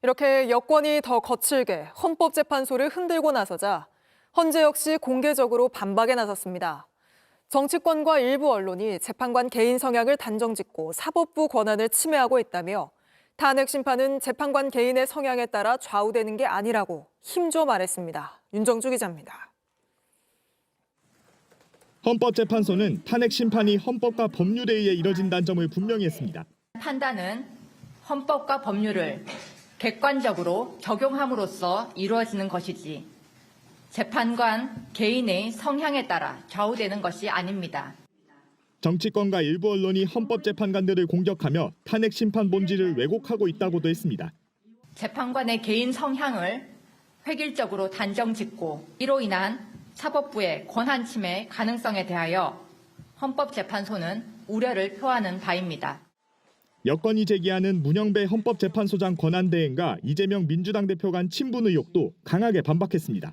이렇게 여권이 더 거칠게 헌법재판소를 흔들고 나서자 헌재 역시 공개적으로 반박에 나섰습니다. 정치권과 일부 언론이 재판관 개인 성향을 단정짓고 사법부 권한을 침해하고 있다며 탄핵 심판은 재판관 개인의 성향에 따라 좌우되는 게 아니라고 힘줘 말했습니다. 윤정주 기자입니다. 헌법재판소는 탄핵 심판이 헌법과 법률에 의해 이뤄진다는 점을 분명히 했습니다. 판단은 헌법과 법률을 객관적으로 적용함으로써 이루어지는 것이지 재판관 개인의 성향에 따라 좌우되는 것이 아닙니다. 정치권과 일부 언론이 헌법재판관들을 공격하며 탄핵 심판 본질을 왜곡하고 있다고도 했습니다. 재판관의 개인 성향을 획일적으로 단정짓고 이로 인한 사법부의 권한 침해 가능성에 대하여 헌법재판소는 우려를 표하는 바입니다. 여권이 제기하는 문영배 헌법재판소장 권한대행과 이재명 민주당 대표 간 친분 의혹도 강하게 반박했습니다.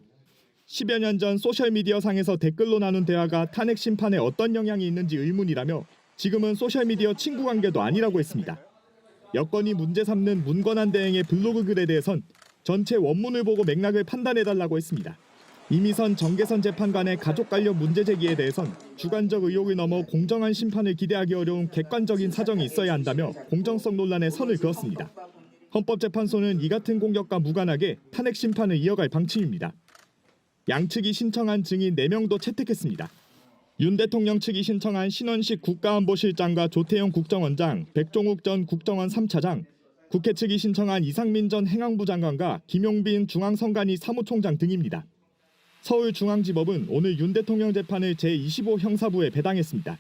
10여 년 전 소셜미디어상에서 댓글로 나눈 대화가 탄핵 심판에 어떤 영향이 있는지 의문이라며 지금은 소셜미디어 친구 관계도 아니라고 했습니다. 여권이 문제 삼는 문 권한대행의 블로그 글에 대해선 전체 원문을 보고 맥락을 판단해달라고 했습니다. 이미선 정계선 재판관의 가족 관련 문제 제기에 대해선 주관적 의혹을 넘어 공정한 심판을 기대하기 어려운 객관적인 사정이 있어야 한다며 공정성 논란에 선을 그었습니다. 헌법재판소는 이 같은 공격과 무관하게 탄핵 심판을 이어갈 방침입니다. 양측이 신청한 증인 4명도 채택했습니다. 윤 대통령 측이 신청한 신원식 국가안보실장과 조태영 국정원장, 백종욱 전 국정원 3차장, 국회 측이 신청한 이상민 전 행안부 장관과 김용빈 중앙선관위 사무총장 등입니다. 서울중앙지법은 오늘 윤 대통령 재판을 제25 형사부에 배당했습니다.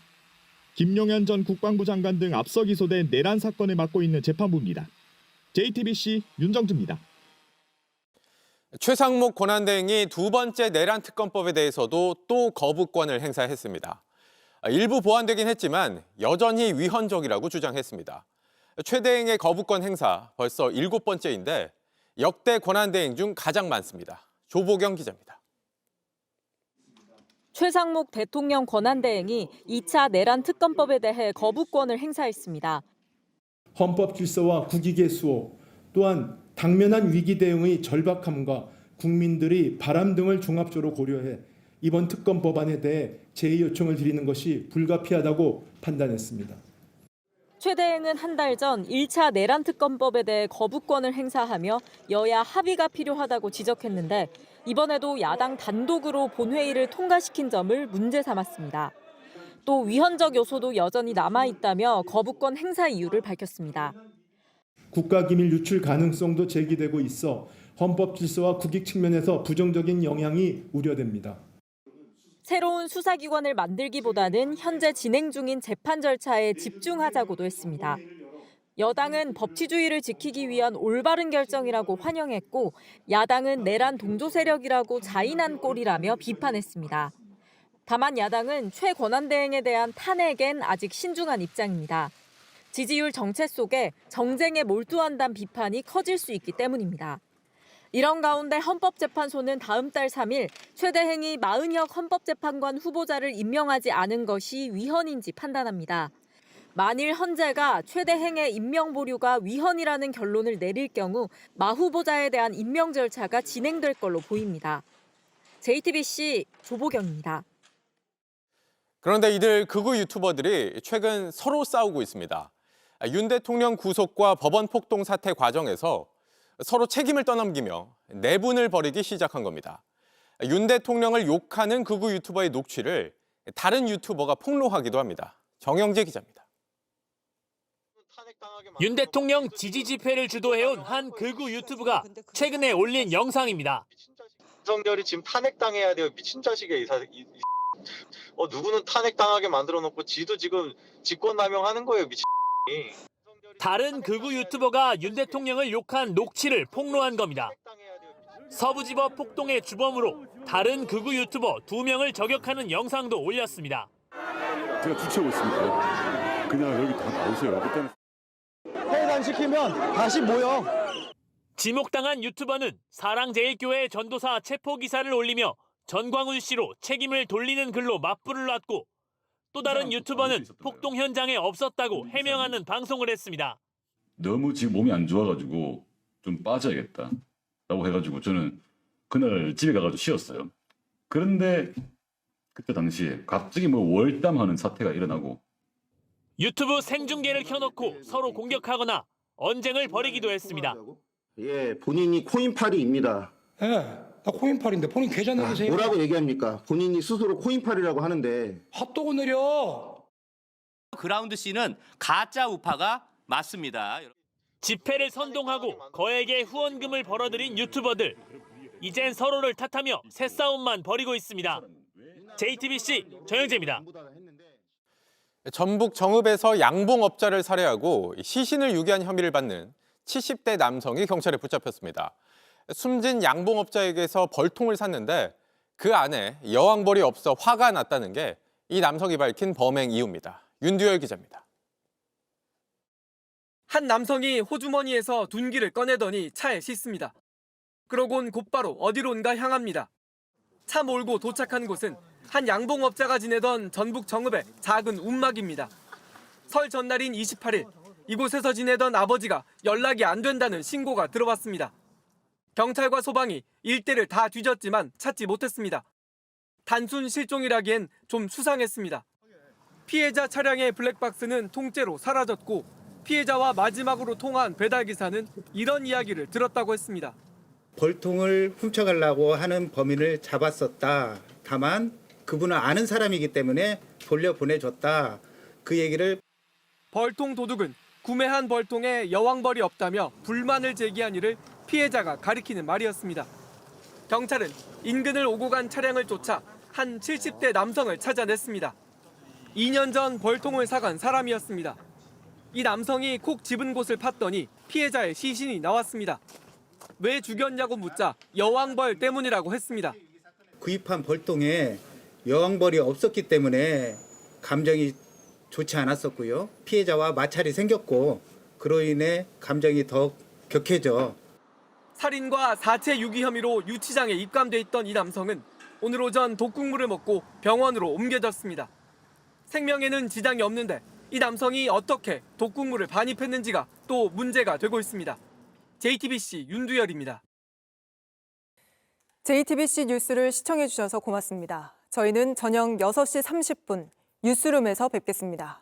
김용현 전 국방부 장관 등 앞서 기소된 내란 사건을 맡고 있는 재판부입니다. JTBC 윤정주입니다. 최상목 권한대행이 두 번째 내란 특검법에 대해서도 또 거부권을 행사했습니다. 일부 보완되긴 했지만 여전히 위헌적이라고 주장했습니다. 최 대행의 거부권 행사 벌써 7번째인데 역대 권한대행 중 가장 많습니다. 조보경 기자입니다. 최상목 대통령 권한대행이 2차 내란 특검법에 대해 거부권을 행사했습니다. 헌법 질서와 국익의 수호, 또한 당면한 위기 대응의 절박함과 국민들의 바람 등을 종합적으로 고려해 이번 특검 법안에 대해 제의 요청을 드리는 것이 불가피하다고 판단했습니다. 최 대행은 한 달 전 1차 내란 특검법에 대해 거부권을 행사하며 여야 합의가 필요하다고 지적했는데 이번에도 야당 단독으로 본회의를 통과시킨 점을 문제 삼았습니다. 또 위헌적 요소도 여전히 남아있다며 거부권 행사 이유를 밝혔습니다. 국가기밀 유출 가능성도 제기되고 있어 헌법 질서와 국익 측면에서 부정적인 영향이 우려됩니다. 새로운 수사기관을 만들기보다는 현재 진행 중인 재판 절차에 집중하자고도 했습니다. 여당은 법치주의를 지키기 위한 올바른 결정이라고 환영했고 야당은 내란 동조 세력이라고 자인한 꼴이라며 비판했습니다. 다만 야당은 최 권한대행에 대한 탄핵엔 아직 신중한 입장입니다. 지지율 정체 속에 정쟁에 몰두한다는 비판이 커질 수 있기 때문입니다. 이런 가운데 헌법재판소는 다음 달 3일 최 대행이 마은혁 헌법재판관 후보자를 임명하지 않은 것이 위헌인지 판단합니다. 만일 헌재가 최 대행의 임명 보류가 위헌이라는 결론을 내릴 경우 마 후보자에 대한 임명 절차가 진행될 걸로 보입니다. JTBC 조보경입니다. 그런데 이들 극우 유튜버들이 최근 서로 싸우고 있습니다. 윤 대통령 구속과 법원 폭동 사태 과정에서 서로 책임을 떠넘기며 내분을 벌이기 시작한 겁니다. 윤 대통령을 욕하는 극우 유튜버의 녹취를 다른 유튜버가 폭로하기도 합니다. 정영재 기자입니다. 윤 대통령 지지 집회를 주도해온 한 극우 유튜브가 최근에 올린 영상입니다. 윤석열이 지금 탄핵당해야 돼요. 미친 자식이야. 누구는 탄핵당하게 만들어놓고 지도 지금 직권남용하는 거예요. 미친. 다른 극우 유튜버가 윤 대통령을 욕한 녹취를 폭로한 겁니다. 서부지법 폭동의 주범으로 다른 극우 유튜버 2명을 저격하는 영상도 올렸습니다. 제가 주최하고 있습니까? 그냥 여기 다 나오세요. 그때는 해산시키면 다시 모여. 지목당한 유튜버는 사랑제일교회 전도사 체포 기사를 올리며 전광훈 씨로 책임을 돌리는 글로 맞불을 놨고 또 다른 유튜버는 폭동 현장에 없었다고 해명하는 방송을 했습니다. 너무 지금 몸이 안 좋아가지고 좀 빠져야겠다라고 해가지고 저는 그날 집에 가가지고 쉬었어요. 그런데 그때 당시에 갑자기 뭐 월담하는 사태가 일어나고 유튜브 생중계를 켜놓고 서로 공격하거나 언쟁을 벌이기도 했습니다. 예, 본인이 코인팔이입니다. 예, 나 코인팔인데 본인 계좌 내리세요. 뭐라고 얘기합니까? 본인이 스스로 코인팔이라고 하는데. 핫도그 내려. 그라운드 C는 가짜 우파가 맞습니다. 집회를 선동하고 거액의 후원금을 벌어들인 유튜버들. 이젠 서로를 탓하며 새싸움만 벌이고 있습니다. JTBC 전영재입니다. 전북 정읍에서 양봉업자를 살해하고 시신을 유기한 혐의를 받는 70대 남성이 경찰에 붙잡혔습니다. 숨진 양봉업자에게서 벌통을 샀는데 그 안에 여왕벌이 없어 화가 났다는 게 이 남성이 밝힌 범행 이유입니다. 윤두열 기자입니다. 한 남성이 호주머니에서 둔기를 꺼내더니 차에 싣습니다. 그러곤 곧바로 어디론가 향합니다. 차 몰고 도착한 곳은 한 양봉업자가 지내던 전북 정읍의 작은 움막입니다. 설 전날인 28일 이곳에서 지내던 아버지가 연락이 안 된다는 신고가 들어왔습니다. 경찰과 소방이 일대를 다 뒤졌지만 찾지 못했습니다. 단순 실종이라기엔 좀 수상했습니다. 피해자 차량의 블랙박스는 통째로 사라졌고 피해자와 마지막으로 통화한 배달기사는 이런 이야기를 들었다고 했습니다. 벌통을 훔쳐가려고 하는 범인을 잡았었다. 다만 그분은 아는 사람이기 때문에 돌려보내줬다. 그 얘기를. 벌통 도둑은 구매한 벌통에 여왕벌이 없다며 불만을 제기한 이를 피해자가 가리키는 말이었습니다. 경찰은 인근을 오고 간 차량을 쫓아 한 70대 남성을 찾아냈습니다. 2년 전 벌통을 사간 사람이었습니다. 이 남성이 콕 집은 곳을 팠더니 피해자의 시신이 나왔습니다. 왜 죽였냐고 묻자 여왕벌 때문이라고 했습니다. 구입한 벌통에 여왕벌이 없었기 때문에 감정이 좋지 않았었고요. 피해자와 마찰이 생겼고 그로 인해 감정이 더 격해져. 살인과 사체 유기 혐의로 유치장에 입감돼 있던 이 남성은 오늘 오전 독국물을 먹고 병원으로 옮겨졌습니다. 생명에는 지장이 없는데 이 남성이 어떻게 독국물을 반입했는지가 또 문제가 되고 있습니다. JTBC 윤두열입니다. JTBC 뉴스를 시청해 주셔서 고맙습니다. 저희는 저녁 6시 30분 뉴스룸에서 뵙겠습니다.